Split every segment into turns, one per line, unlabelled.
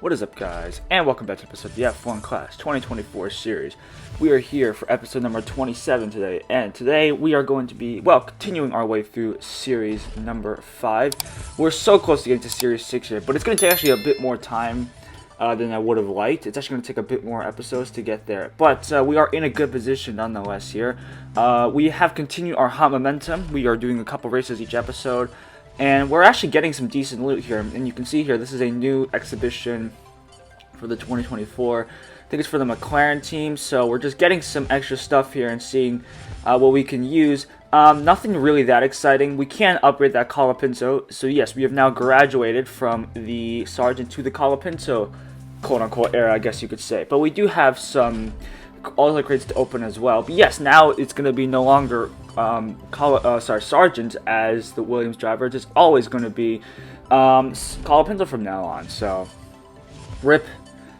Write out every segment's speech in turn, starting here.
What is up, guys, and welcome back to episode of the F1 Class 2024 series. We are here for episode number 27 today, and today we are going to be, continuing our way through series number 5. We're so close to getting to series 6 here, but it's going to take actually a bit more time than I would have liked. It's actually going to take a bit more episodes to get there, but we are in a good position nonetheless here. We have continued our hot momentum. We are doing a couple races each episode. And we're actually getting some decent loot here, and you can see here, this is a new exhibition for the 2024. I think it's for the McLaren team, so we're just getting some extra stuff here and seeing what we can use. Nothing really that exciting. We can upgrade that Colapinto, so yes, we have now graduated from the Sergeant to the Colapinto, quote-unquote, era, I guess you could say. But we do have some other crates to open as well. But yes, now it's going to be no longer Sergeant as the Williams driver. It's always going to be Colapinto from now on. So rip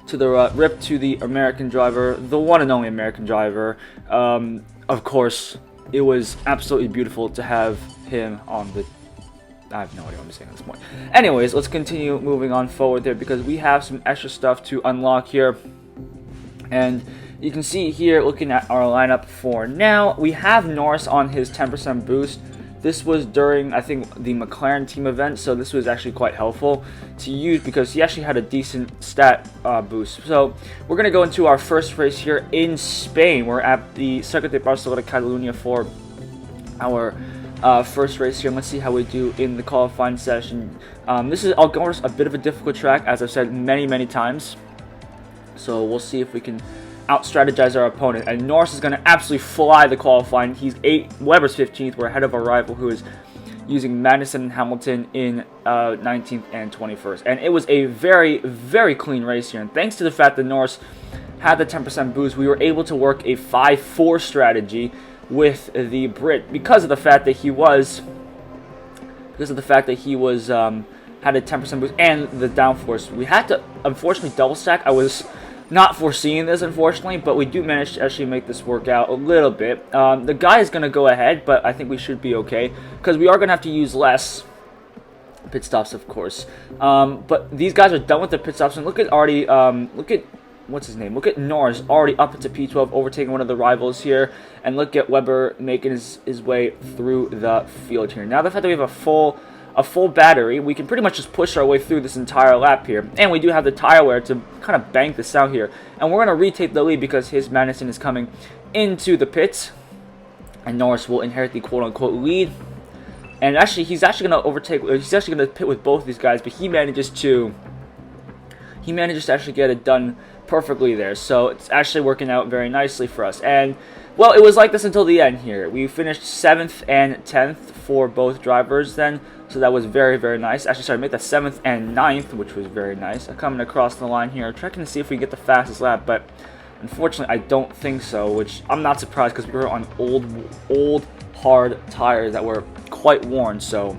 to the American driver, the one and only American driver. Of course, it was absolutely beautiful to have him on the. I have no idea what I'm saying at this point. Anyways, let's continue moving on forward there because we have some extra stuff to unlock here, and you can see here, looking at our lineup for now, we have Norris on his 10% boost. This was during, I think, the McLaren team event, so this was actually quite helpful to use because he actually had a decent stat boost. So we're going to go into our first race here in Spain. We're at the Circuit de Barcelona Catalunya for our first race here. Let's see how we do in the qualifying session. This is, of course, a bit of a difficult track, as I've said many times. So we'll see if we can out-strategize our opponent, and Norris is going to absolutely fly the qualifying. He's Webber's 15th. We're ahead of our rival, who is using Madison and Hamilton in 19th and 21st, and it was a very clean race here, and thanks to the fact that Norris had the 10% boost, we were able to work a 5-4 strategy with the Brit because of the fact that he was had a 10% boost and the downforce. We had to unfortunately double stack. I was not foreseeing this, unfortunately, but we do manage to actually make this work out a little bit. The guy is going to go ahead, but I think we should be okay because we are going to have to use less pit stops, of course. But these guys are done with their pit stops, and look at what's his name? Look at Norris already up into P12, overtaking one of the rivals here, and look at Webber making his way through the field here. Now the fact that we have a full battery, we can pretty much just push our way through this entire lap here. And we do have the tire wear to kind of bank this out here. And we're going to retake the lead because his Madison is coming into the pits. And Norris will inherit the quote-unquote lead. And actually, he's actually going to overtake, he's actually going to pit with both of these guys, but he manages to actually get it done perfectly there. So it's actually working out very nicely for us. And well, it was like this until the end here. We finished 7th and 10th for both drivers then. So that was very nice. Actually, sorry, I made that 7th and 9th, which was very nice. Coming across the line here, checking to see if we get the fastest lap, but unfortunately, I don't think so, which I'm not surprised because we were on old, hard tires that were quite worn, so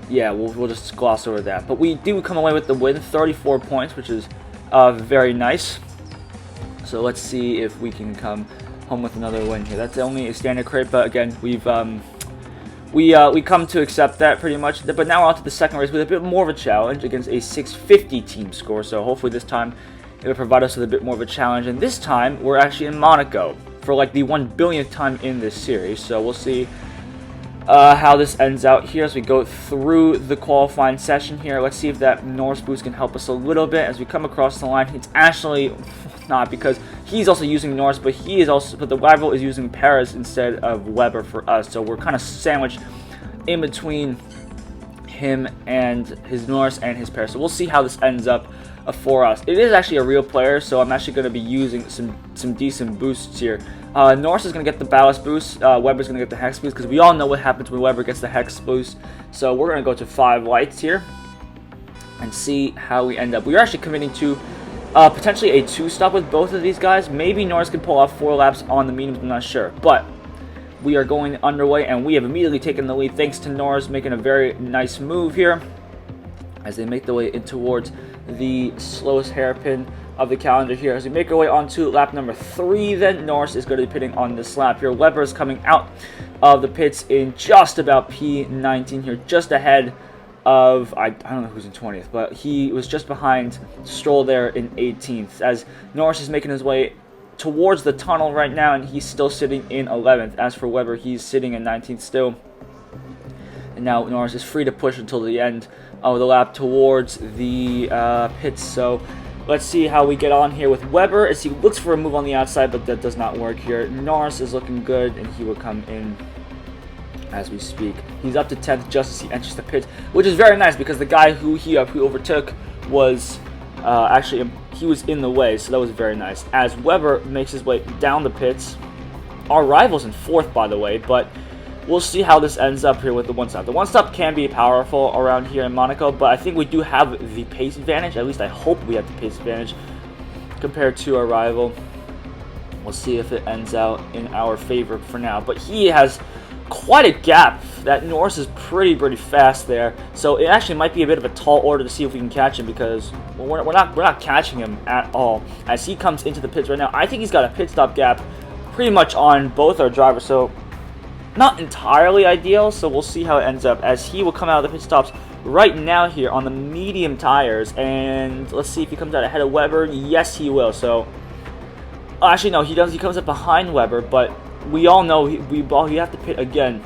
yeah, we'll just gloss over that. But we do come away with the win, 34 points, which is very nice. So let's see if we can come home with another win here. That's only a standard crate, but again, we come to accept that pretty much. But now we're on to the second race with a bit more of a challenge against a 650 team score. So hopefully this time it will provide us with a bit more of a challenge. And this time we're actually in Monaco for like the 1 billionth time in this series. So we'll see how this ends out here as we go through the qualifying session here. Let's see if that Norris boost can help us a little bit as we come across the line. It's actually not, because he's also using Norris, but the rival is using Perez instead of Webber for us. So we're kind of sandwiched in between him and his Norris and his Perez. So we'll see how this ends up for us. It is actually a real player, so I'm actually going to be using some decent boosts here. Norris is going to get the ballast boost. Webber's going to get the hex boost because we all know what happens when Webber gets the hex boost. So we're going to go to 5 lights here and see how we end up. We're actually committing to potentially a 2-stop with both of these guys. Maybe Norris can pull off 4 laps on the mediums, I'm not sure. But we are going underway, and we have immediately taken the lead thanks to Norris making a very nice move here as they make their way in towards the slowest hairpin of the calendar here. As we make our way onto lap number 3, then Norris is going to be pitting on this lap here. Webber is coming out of the pits in just about P19 here, just ahead of, I don't know who's in 20th, but he was just behind Stroll there in 18th, as Norris is making his way towards the tunnel right now, and he's still sitting in 11th. As for Webber, he's sitting in 19th still. And now Norris is free to push until the end of the lap towards the pits. So let's see how we get on here with Webber as he looks for a move on the outside, but that does not work here. Norris is looking good, and he will come in as we speak. He's up to 10th just as he enters the pit, which is very nice because the guy who he overtook was actually, he was in the way, so that was very nice. As Webber makes his way down the pits, our rival's in 4th, by the way, but we'll see how this ends up here with the one-stop. The one-stop can be powerful around here in Monaco, but I think we do have the pace advantage. At least I hope we have the pace advantage compared to our rival. We'll see if it ends out in our favor for now, but he has quite a gap. That Norris is pretty fast there, so it actually might be a bit of a tall order to see if we can catch him, because we're not catching him at all as he comes into the pits right now. I think he's got a pit stop gap pretty much on both our drivers, so not entirely ideal. So we'll see how it ends up as he will come out of the pit stops right now here on the medium tires, and let's see if he comes out ahead of Webber. Yes, he will. So actually no, he does. He comes up behind Webber, but we all know we have to pit again,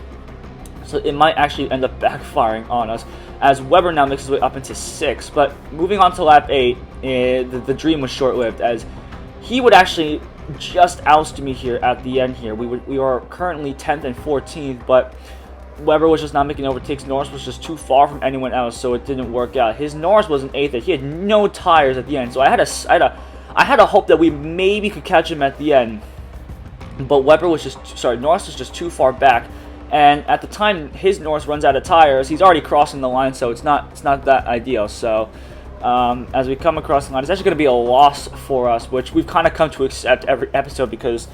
so it might actually end up backfiring on us as Webber now makes his way up into 6th. But moving on to lap 8, the dream was short-lived as he would actually just oust me here at the end here. We are currently 10th and 14th, but Webber was just not making overtakes. Norris was just too far from anyone else, so it didn't work out. His Norris was in 8th. He had no tires at the end, so I had a hope that we maybe could catch him at the end. But Norris was just too far back, and at the time his Norris runs out of tires, he's already crossing the line, so it's not that ideal. So as we come across the line, it's actually going to be a loss for us, which we've kind of come to accept every episode because,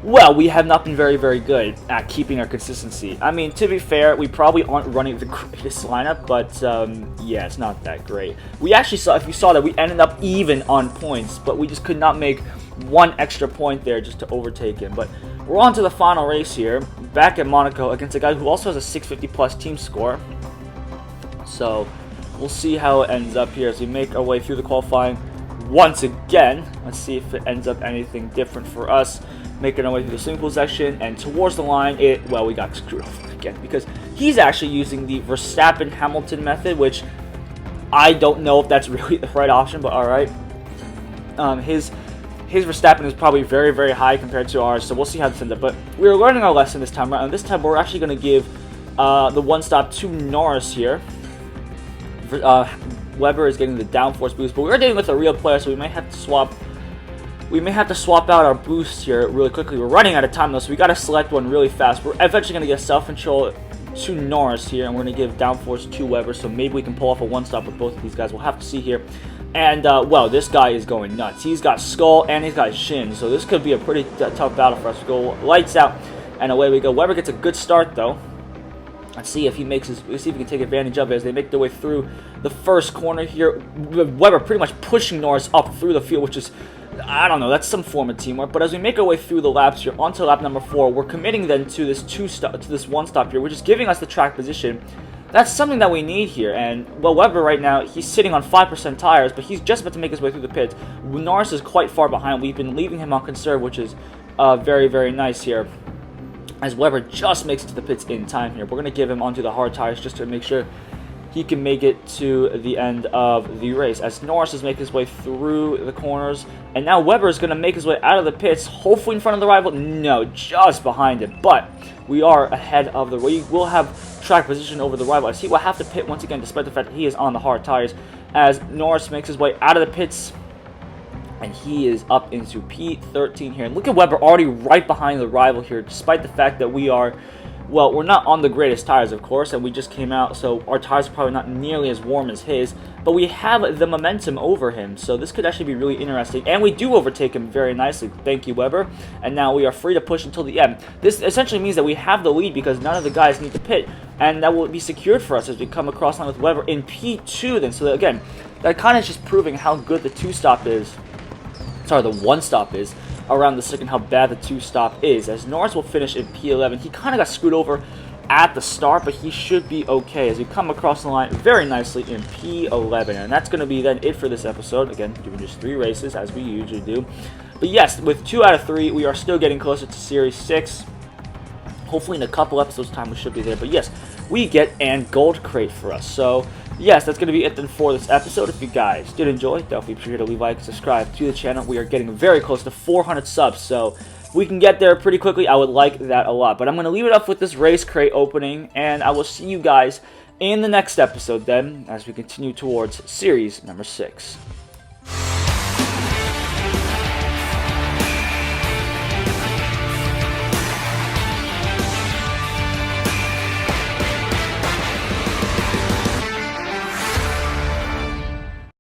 well, we have not been very good at keeping our consistency. I mean, to be fair, we probably aren't running the greatest lineup, but yeah, it's not that great. We actually saw, if you saw that, we ended up even on points, but we just could not make one extra point there just to overtake him. But we're on to the final race here, back at Monaco against a guy who also has a 650 plus team score. So we'll see how it ends up here as we make our way through the qualifying once again. Let's see if it ends up anything different for us. Making our way through the swimming pool section, and towards the line, we got screwed over again because he's actually using the Verstappen-Hamilton method, which I don't know if that's really the right option, but alright. His Verstappen is probably very high compared to ours, so we'll see how this ends up. But we're learning our lesson this time around, and this time we're actually going to give the one stop to Norris here. Webber is getting the downforce boost, but we're dealing with a real player, so we may have to swap. We may have to swap out our boosts here really quickly. We're running out of time though, so we got to select one really fast. We're eventually going to get self-control to Norris here, and we're going to give downforce to Webber, so maybe we can pull off a one-stop with both of these guys. We'll have to see here. And, well, this guy is going nuts. He's got Skull and he's got Shin, so this could be a pretty tough battle for us. We go lights out, and away we go. Webber gets a good start though. Let's see if let's see if we can take advantage of it as they make their way through the first corner here. Webber pretty much pushing Norris up through the field, which is, I don't know, that's some form of teamwork. But as we make our way through the laps here, onto lap number 4, we're committing then to this one stop here, which is giving us the track position. That's something that we need here. And, well, Webber right now, he's sitting on 5% tires, but he's just about to make his way through the pits. Norris is quite far behind. We've been leaving him on conserve, which is very nice here, as Webber just makes it to the pits in time here. We're going to give him onto the hard tires just to make sure he can make it to the end of the race, as Norris is making his way through the corners. And now Webber is going to make his way out of the pits, hopefully in front of the rival. No, just behind him. But we are ahead of the... We will have track position over the rival, as he will have to pit once again, despite the fact that he is on the hard tires, as Norris makes his way out of the pits. And he is up into P13 here. And look at Webber already right behind the rival here, despite the fact that we are... Well, we're not on the greatest tires, of course, and we just came out, so our tires are probably not nearly as warm as his, but we have the momentum over him, so this could actually be really interesting, and we do overtake him very nicely. Thank you, Webber, and now we are free to push until the end. This essentially means that we have the lead because none of the guys need to pit, and that will be secured for us as we come across line with Webber in P2 then. So again, that kind of just proving how good the two-stop is, sorry, the one-stop is around the circuit, how bad the two-stop is, as Norris will finish in P11. He kind of got screwed over at the start, but he should be okay as we come across the line very nicely in P11. And that's going to be then it for this episode. Again, doing just 3 races as we usually do. But yes, with 2 out of 3, we are still getting closer to Series 6. Hopefully in a couple episodes time we should be there. But yes, we get an gold crate for us. So yes, that's going to be it then for this episode. If you guys did enjoy, definitely be sure to leave a like and subscribe to the channel. We are getting very close to 400 subs. So if we can get there pretty quickly, I would like that a lot. But I'm going to leave it up with this race crate opening. And I will see you guys in the next episode then as we continue towards series number 6.